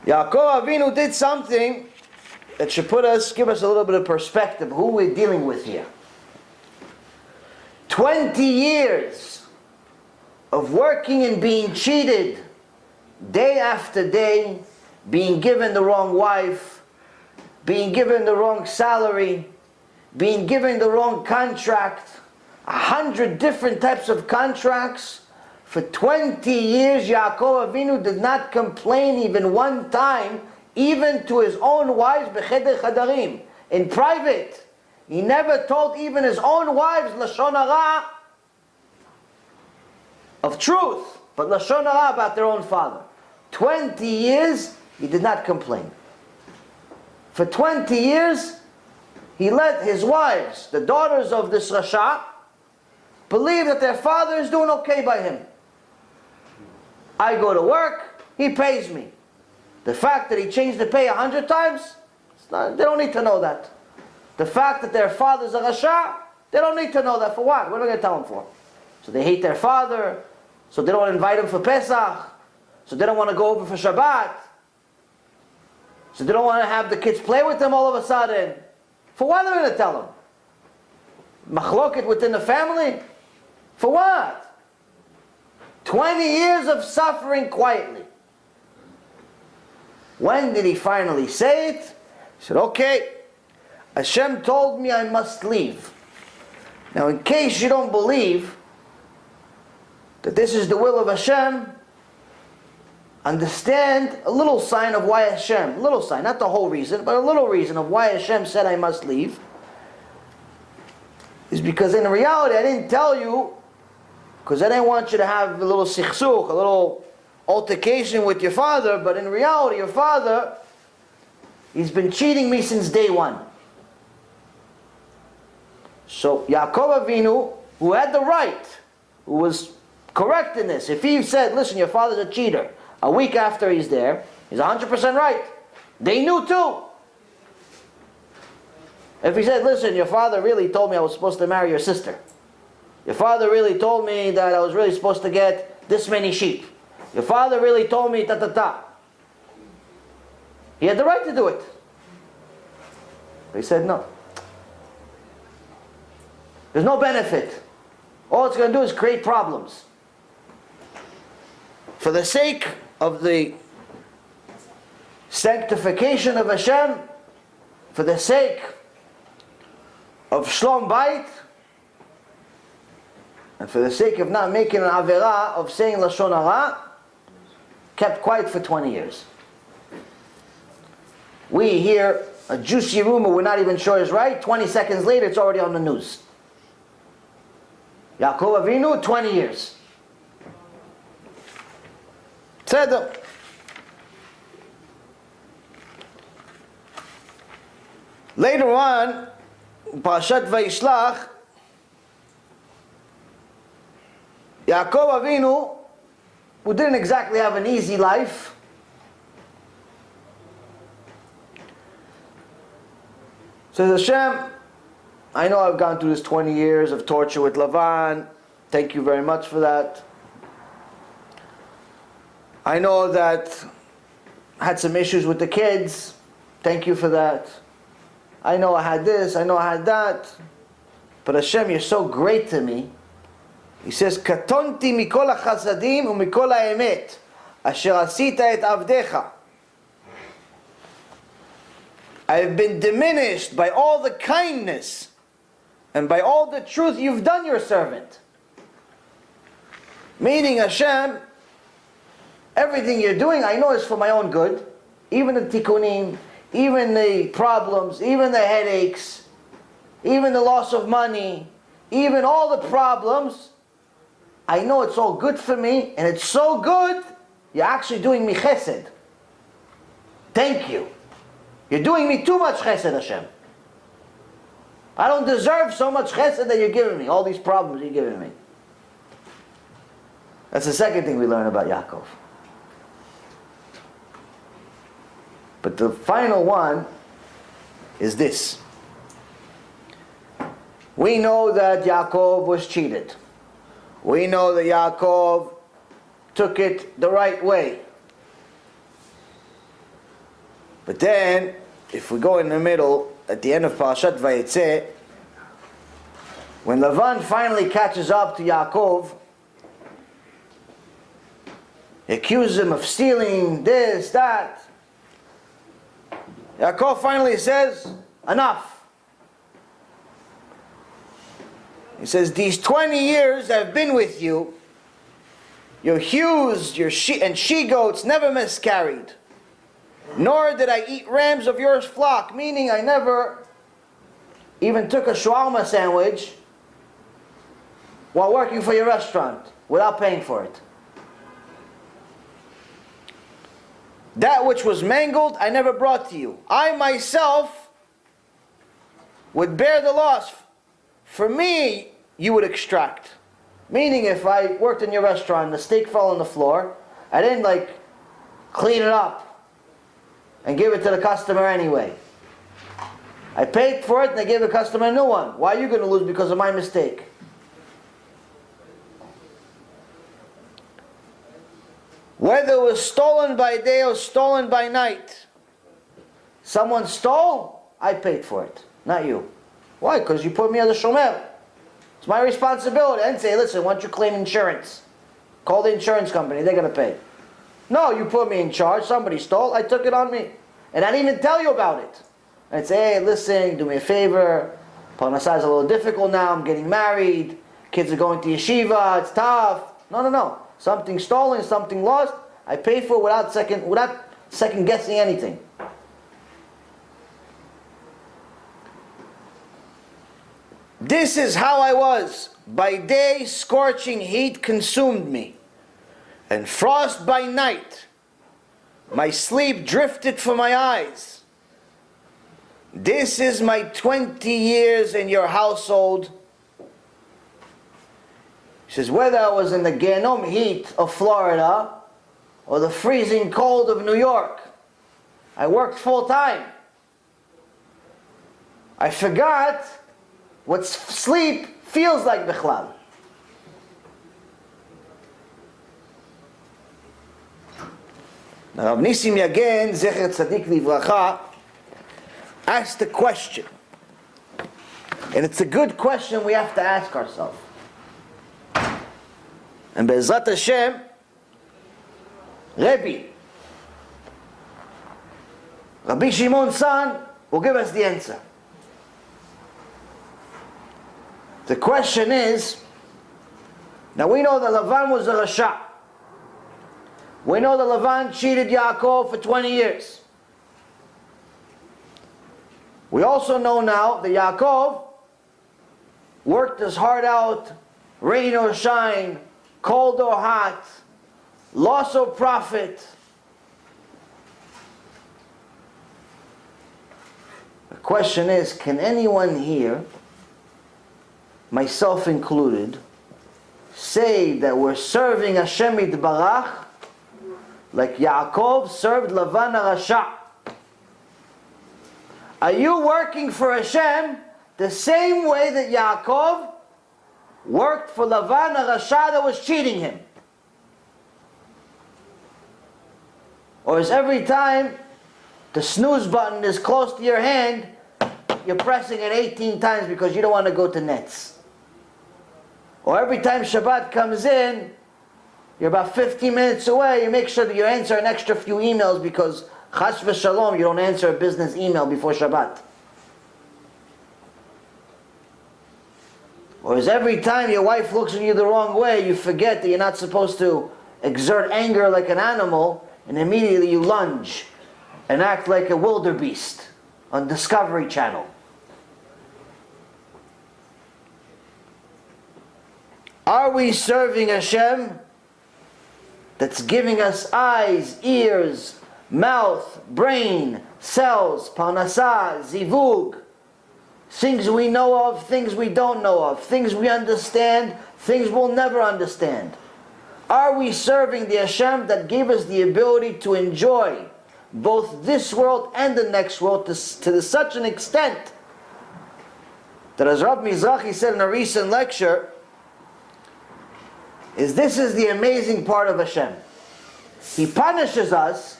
Yaakov Avinu did something that should give us a little bit of perspective who we're dealing with here. 20 years of working and being cheated day after day, being given the wrong wife, being given the wrong salary, being given the wrong contract, 100 different types of contracts. For 20 years, Yaakov Avinu did not complain even one time, even to his own wives, b'cheder chadarim, in private. He never told even his own wives Lashon Hara of truth, but Lashon Hara about their own father. 20 years, he did not complain. For 20 years, he let his wives, the daughters of this rasha, believe that their father is doing okay by him. I go to work, he pays me. The fact that he changed the pay 100 times, they don't need to know that. The fact that their father's a rasha, they don't need to know that. For what? What are we going to tell them for? So they hate their father, so they don't invite him for Pesach, so they don't want to go over for Shabbat, so they don't want to have the kids play with them all of a sudden. For what are they going to tell them? Machloket within the family? For what? 20 years of suffering quietly. When did he finally say it? He said, okay, Hashem told me I must leave. Now in case you don't believe that this is the will of Hashem, understand a little sign of why Hashem, a little sign, not the whole reason, but a little reason of why Hashem said I must leave, is because in reality I didn't tell you because I didn't want you to have a little sichsuk, a little altercation with your father, but in reality your father, he's been cheating me since day one. So Yaakov Avinu, who had the right, who was correct in this, if he said, listen, your father's a cheater, a week after he's there, he's 100% right. They knew too. If he said, listen, your father really told me I was supposed to marry your sister. Your father really told me that I was really supposed to get this many sheep. Your father really told me ta-ta-ta. He had the right to do it. But he said no. There's no benefit. All it's going to do is create problems. For the sake of the sanctification of Hashem, for the sake of Shlom Bayit, and for the sake of not making an averah of saying Lashon Hara, kept quiet for 20 years. We hear a juicy rumor we're not even sure is right, 20 seconds later it's already on the news. Yaakov Avinu, 20 years. Tzedek. Later on, Parashat Vayetzei, Yaakov Avinu, who didn't exactly have an easy life, says, Hashem, I know I've gone through this 20 years of torture with Lavan. Thank you very much for that. I know that I had some issues with the kids. Thank you for that. I know I had this, I know I had that. But Hashem, you're so great to me. He says, Katonti mikol hachasadim umikol haemet asher asita et avdecha. I have been diminished by all the kindness and by all the truth you've done your servant. Meaning, Hashem, everything you're doing, I know is for my own good. Even the tikkunim, even the problems, even the headaches, even the loss of money, even all the problems, I know it's all good for me, and it's so good, you're actually doing me chesed. Thank you. You're doing me too much chesed, Hashem. I don't deserve so much chesed that you're giving me, all these problems you're giving me. That's the second thing we learn about Yaakov. But the final one is this. We know that Yaakov was cheated. We know that Yaakov took it the right way. But then, if we go in the middle, at the end of Parashat Vayetzei, when Lavan finally catches up to Yaakov, he accuses him of stealing this, that. Yaakov finally says, enough. He says, these 20 years I've been with you, your ewes, your she-goats never miscarried. Nor did I eat rams of your flock, meaning I never even took a shawarma sandwich while working for your restaurant without paying for it. That which was mangled, I never brought to you. I myself would bear the loss. For me, you would extract. Meaning if I worked in your restaurant and the steak fell on the floor, I didn't clean it up and give it to the customer anyway. I paid for it and I gave the customer a new one. Why are you going to lose because of my mistake? Whether it was stolen by day or stolen by night, someone stole, I paid for it, not you. Why? Because you put me as a shomer. It's my responsibility. I didn't say, listen, why don't you claim insurance? Call the insurance company, they're going to pay. No, you put me in charge, somebody stole, I took it on me. And I didn't even tell you about it. I'd say, hey, listen, do me a favor. Parnassah is a little difficult now, I'm getting married, kids are going to yeshiva, it's tough. No. Something stolen, something lost, I pay for it without second guessing anything. This is how I was. By day, scorching heat consumed me, and frost by night. My sleep drifted from my eyes. This is my 20 years in your household. He says, whether I was in the Gehinnom heat of Florida or the freezing cold of New York, I worked full time. I forgot what sleep feels like, bichlal. Now, Rav Nissim Yagen, Zecher Tzadik Livracha, asked a question. And it's a good question we have to ask ourselves. And BeEzrat HaShem, Rabbi Shimon's son will give us the answer. The question is, now we know that Lavan was a rasha. We know that Lavan cheated Yaakov for 20 years. We also know now that Yaakov worked his heart out, rain or shine, cold or hot, loss or profit. The question is, can anyone here, myself included, say that we're serving Hashem Yitbarach like Yaakov served Lavan HaRasha? Are you working for Hashem the same way that Yaakov worked for Lavan HaRasha that was cheating him? Or is every time the snooze button is close to your hand, you're pressing it 18 times because you don't want to go to nets? Or every time Shabbat comes in, you're about 15 minutes away, you make sure that you answer an extra few emails because chas v'shalom, you don't answer a business email before Shabbat. Or is every time your wife looks at you the wrong way, you forget that you're not supposed to exert anger like an animal, and immediately you lunge and act like a wildebeest on Discovery Channel? Are we serving Hashem that's giving us eyes, ears, mouth, brain, cells, parnassah, zivug, things we know of, things we don't know of, things we understand, things we'll never understand? Are we serving the Hashem that gave us the ability to enjoy both this world and the next world to such an extent that, as Rabbi Mizrahi said in a recent lecture, this is the amazing part of Hashem. He punishes us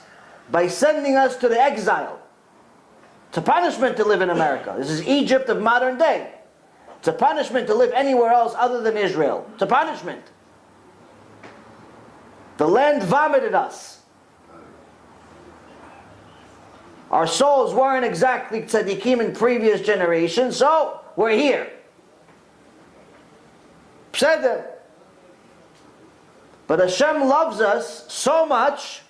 by sending us to the exile. It's a punishment to live in America. This is Egypt of modern day. It's a punishment to live anywhere else other than Israel. It's a punishment. The land vomited us. Our souls weren't exactly tzaddikim in previous generations, so we're here. Pseder. But Hashem loves us so much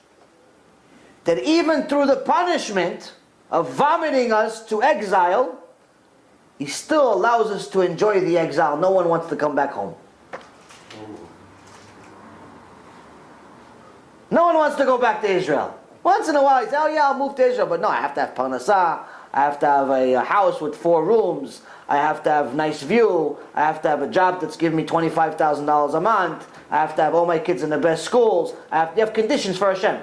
that even through the punishment of vomiting us to exile, He still allows us to enjoy the exile. No one wants to come back home. No one wants to go back to Israel. Once in a while, you say, oh yeah, I'll move to Israel. But no, I have to have parnasah. I have to have a house with 4 rooms. I have to have nice view. I have to have a job that's giving me $25,000 a month. I have to have all my kids in the best schools. You have conditions for Hashem.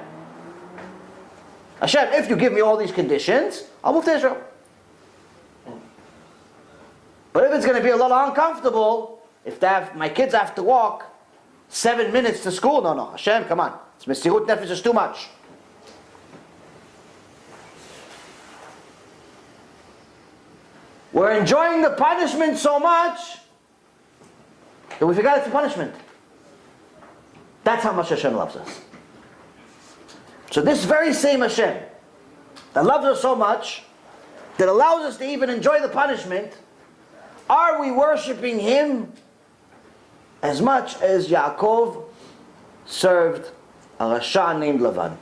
Hashem, if you give me all these conditions, I'll move to Israel. But if it's going to be a little uncomfortable, if my kids have to walk 7 minutes to school, no, Hashem, come on. It's Mesirut Nefesh, is too much. We're enjoying the punishment so much that we forgot it's a punishment. That's how much Hashem loves us. So this very same Hashem that loves us so much, that allows us to even enjoy the punishment, are we worshiping Him as much as Yaakov served a rasha named Lavan?